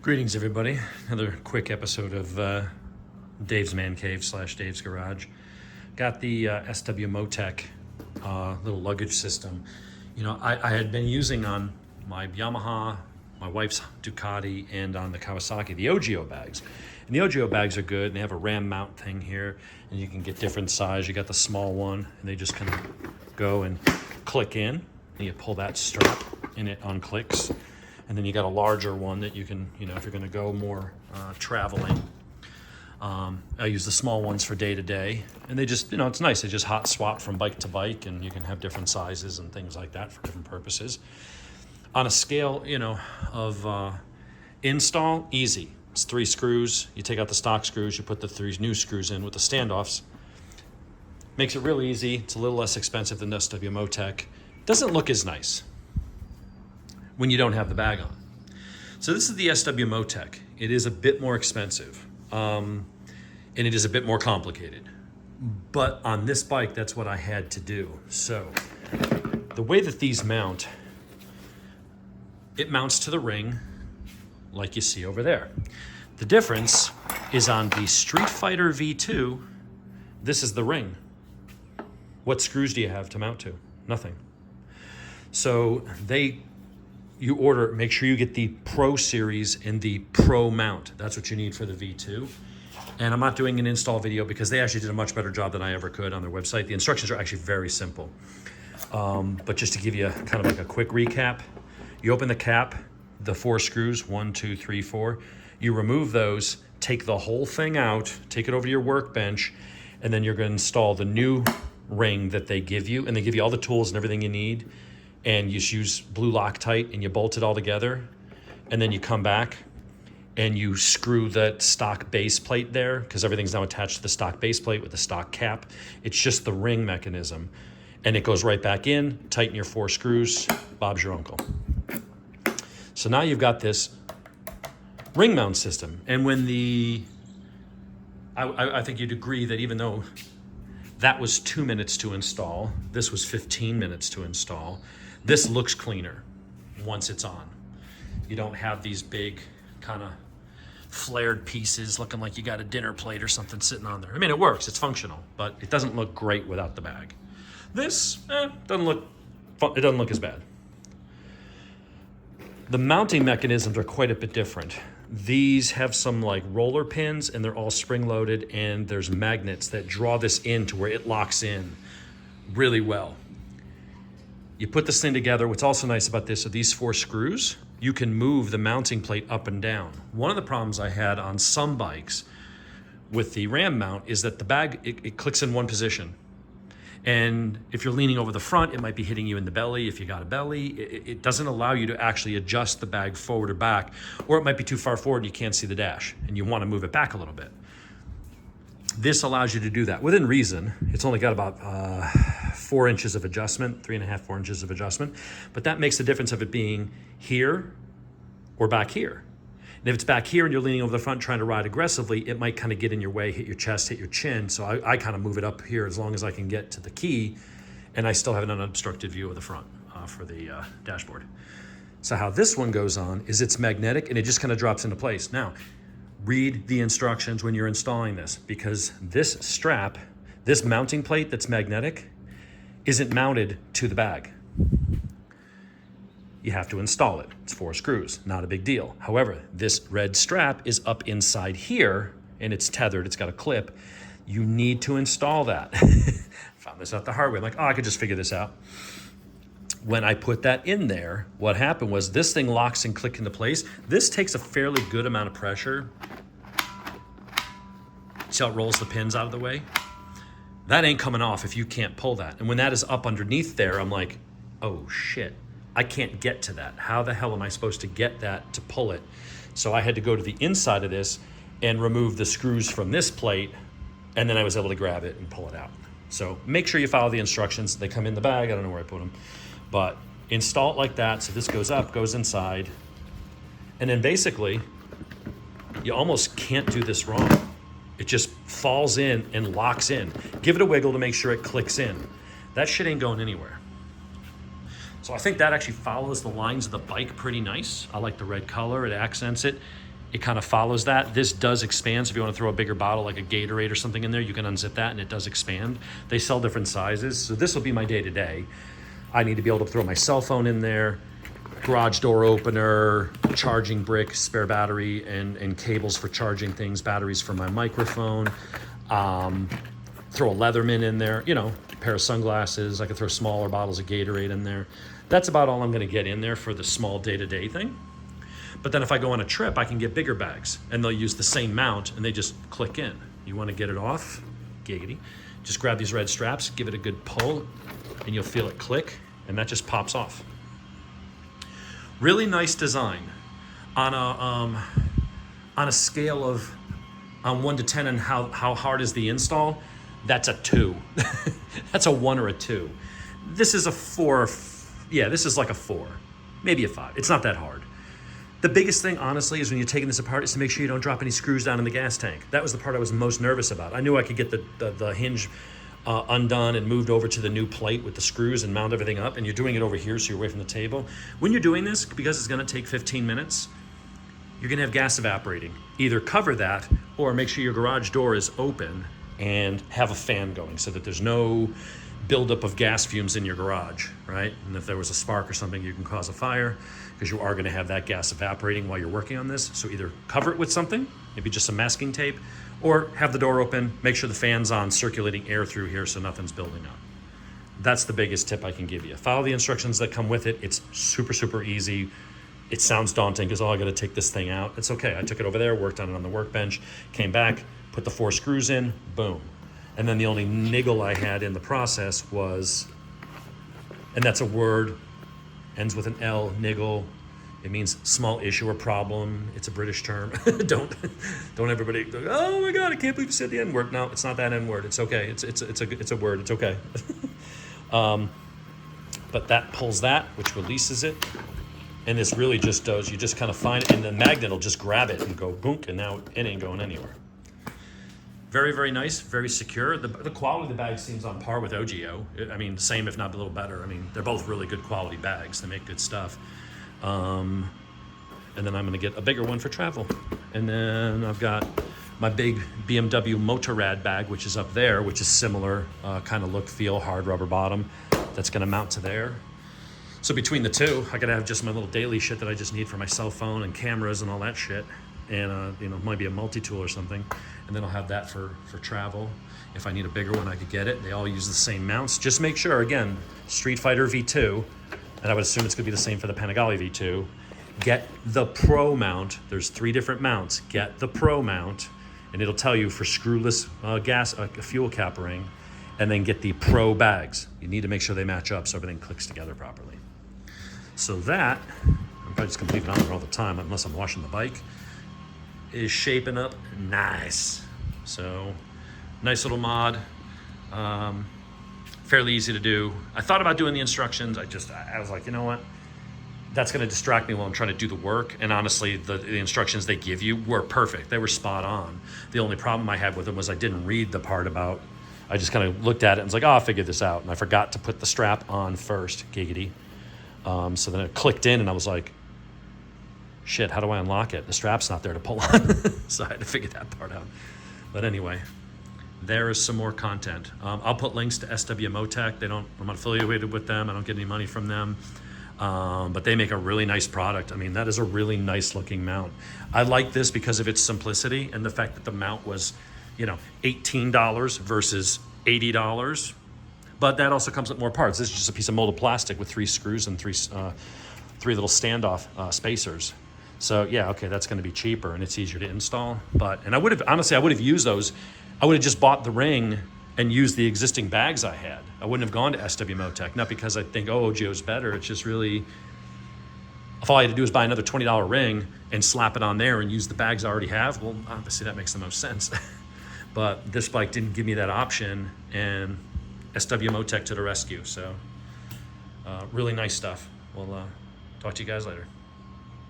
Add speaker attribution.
Speaker 1: Greetings, everybody. Another quick episode of Dave's Man Cave / Dave's Garage. Got the SW-Motech little luggage system. You know, I had been using on my Yamaha, my wife's Ducati, and on the Kawasaki, the OGIO bags. And the OGIO bags are good, and they have a ram mount thing here, and you can get different size. You got the small one, and they just kind of go and click in, and you pull that strap, and it unclicks. And then you got a larger one that you can, you know, if you're going to go more traveling. I use the small ones for day to day, and they just, you know, it's nice. They just hot swap from bike to bike, and you can have different sizes and things like that for different purposes. On a scale, you know, of install, easy. It's 3 screws. You take out the stock screws, you put the 3 new screws in with the standoffs. Makes it real easy. It's a little less expensive than SW-Motech. Doesn't look as nice when you don't have the bag on. So this is the SW-Motech. It is a bit more expensive, and it is a bit more complicated. But on this bike, that's what I had to do. So the way that these mount, it mounts to the ring like you see over there. The difference is on the Streetfighter V2, this is the ring. What screws do you have to mount to? Nothing. So you order, make sure you get the Pro Series and the Pro mount. That's what you need for the V2. And I'm not doing an install video because they actually did a much better job than I ever could on their website. The instructions are actually very simple. But just to give you kind of like a quick recap, you open the cap, the 4 screws, 1, 2, 3, 4. You remove those, take the whole thing out, take it over to your workbench, and then you're going to install the new ring that they give you. And they give you all the tools and everything you need. And you just use blue Loctite and you bolt it all together. And then you come back and you screw that stock base plate there, because everything's now attached to the stock base plate with the stock cap. It's just the ring mechanism. And it goes right back in, tighten your 4 screws, Bob's your uncle. So now you've got this ring mount system. And when I think you'd agree that even though that was 2 minutes to install, this was 15 minutes to install, this looks cleaner once it's on. You don't have these big kind of flared pieces looking like you got a dinner plate or something sitting on there. I mean, it works, it's functional, but it doesn't look great without the bag. This doesn't look as bad. The mounting mechanisms are quite a bit different. These have some like roller pins, and they're all spring loaded, and there's magnets that draw this in to where it locks in really well. You put this thing together. What's also nice about this are these 4 screws. You can move the mounting plate up and down. One of the problems I had on some bikes with the ram mount is that the bag, it clicks in one position. And if you're leaning over the front, it might be hitting you in the belly. If you got a belly, it doesn't allow you to actually adjust the bag forward or back, or it might be too far forward and you can't see the dash and you want to move it back a little bit. This allows you to do that within reason. It's only got about 4 inches of adjustment, 3.5, 4 inches of adjustment, but that makes the difference of it being here or back here. And if it's back here and you're leaning over the front trying to ride aggressively, it might kind of get in your way, hit your chest, hit your chin. So I kind of move it up here as long as I can get to the key, and I still have an unobstructed view of the front for the dashboard. So how this one goes on is it's magnetic, and it just kind of drops into place. Now, read the instructions when you're installing this, because this strap, this mounting plate that's magnetic, isn't mounted to the bag. You have to install it. It's 4 screws, not a big deal. However, this red strap is up inside here, and it's tethered, it's got a clip. You need to install that. Found this out the hard way. I'm like, oh, I could just figure this out. When I put that in there, what happened was this thing locks and clicks into place. This takes a fairly good amount of pressure. See how it rolls the pins out of the way? That ain't coming off if you can't pull that. And when that is up underneath there, I'm like, oh shit, I can't get to that. How the hell am I supposed to get that to pull it? So I had to go to the inside of this and remove the screws from this plate, and then I was able to grab it and pull it out. So make sure you follow the instructions. They come in the bag, I don't know where I put them, but install it like that. So this goes up, goes inside, and then basically you almost can't do this wrong. It just falls in and locks in. Give it a wiggle to make sure it clicks in. That shit ain't going anywhere. So I think that actually follows the lines of the bike pretty nice. I like the red color, it accents it. it kind of follows that. This does expand, so if you want to throw a bigger bottle like a Gatorade or something in there, you can unzip that and it does expand. They sell different sizes, so this will be my day-to-day. I need to be able to throw my cell phone in there, garage door opener, charging brick, spare battery, and cables for charging things, batteries for my microphone, throw a Leatherman in there, you know, a pair of sunglasses. I could throw smaller bottles of Gatorade in there. That's about all I'm going to get in there for the small day-to-day thing. But then if I go on a trip, I can get bigger bags, and they'll use the same mount, and they just click in. You want to get it off? Giggity. Just grab these red straps, give it a good pull, and you'll feel it click, and that just pops off. Really nice design. On a scale of 1 to 10 and how hard is the install, that's a 2. That's a 1 or a 2. This is a 4. Yeah, this is like a 4, maybe a 5. It's not that hard. The biggest thing, honestly, is when you're taking this apart is to make sure you don't drop any screws down in the gas tank. That was the part I was most nervous about. I knew I could get the hinge undone and moved over to the new plate with the screws and mount everything up, and you're doing it over here so you're away from the table. When you're doing this, because it's going to take 15 minutes, you're going to have gas evaporating. Either cover that or make sure your garage door is open and have a fan going so that there's no buildup of gas fumes in your garage, right? And if there was a spark or something, you can cause a fire because you are going to have that gas evaporating while you're working on this. So either cover it with something, maybe just some masking tape, or have the door open, make sure the fan's on, circulating air through here so nothing's building up. That's the biggest tip I can give you. Follow the instructions that come with it. It's super, super easy. It sounds daunting because, oh, I got to take this thing out. It's okay. I took it over there, worked on it on the workbench, came back, put the 4 screws in, boom. And then the only niggle I had in the process was, and that's a word, ends with an L, niggle. It means small issue or problem. It's a British term. Don't everybody go, oh my God, I can't believe you said the N word. No, it's not that N word. It's okay. It's a word. It's okay. But that pulls that, which releases it. And this really just does, you just kind of find it, and the magnet will just grab it and go boonk, and now it ain't going anywhere. Very, very nice, very secure. The quality of the bag seems on par with OGIO. I mean, same if not a little better. I mean, they're both really good quality bags. They make good stuff. And then I'm gonna get a bigger one for travel. And then I've got my big BMW Motorrad bag, which is up there, which is similar kind of look, feel, hard rubber bottom. That's gonna mount to there. So between the two, I gotta have just my little daily shit that I just need for my cell phone and cameras and all that shit. And you know, might be a multi-tool or something. And then I'll have that for travel. If I need a bigger one, I could get it. They all use the same mounts. Just make sure, again, Streetfighter V2, and I would assume it's gonna be the same for the Panigale V2. Get the Pro mount. There's 3 different mounts. Get the Pro mount, and it'll tell you for screwless fuel cap ring, and then get the Pro bags. You need to make sure they match up so everything clicks together properly. So that, I'm probably just gonna leave it on there all the time unless I'm washing the bike, is shaping up nice. So nice little mod, fairly easy to do. I thought about doing the instructions. I was like, you know what? That's gonna distract me while I'm trying to do the work. And honestly, the instructions they give you were perfect. They were spot on. The only problem I had with them was I didn't read the part about, I just kind of looked at it and was like, oh, I'll figure this out. And I forgot to put the strap on first, giggity. So then it clicked in and I was like, shit, how do I unlock it? The strap's not there to pull on. So I had to figure that part out. But anyway, there is some more content. I'll put links to SW-Motech. I'm not affiliated with them. I don't get any money from them. But they make a really nice product. I mean, that is a really nice looking mount. I like this because of its simplicity and the fact that the mount was, you know, $18 versus $80. But that also comes with more parts. This is just a piece of molded plastic with 3 screws and three little standoff spacers. So yeah, okay, that's going to be cheaper and it's easier to install. And I would have used those. I would have just bought the ring and used the existing bags I had. I wouldn't have gone to SW-Motech, not because I think, oh, OGIO's better. It's just really, if all I had to do is buy another $20 ring and slap it on there and use the bags I already have, well, obviously that makes the most sense. But this bike didn't give me that option, and SW-Motech to the rescue. So really nice stuff. We'll talk to you guys later.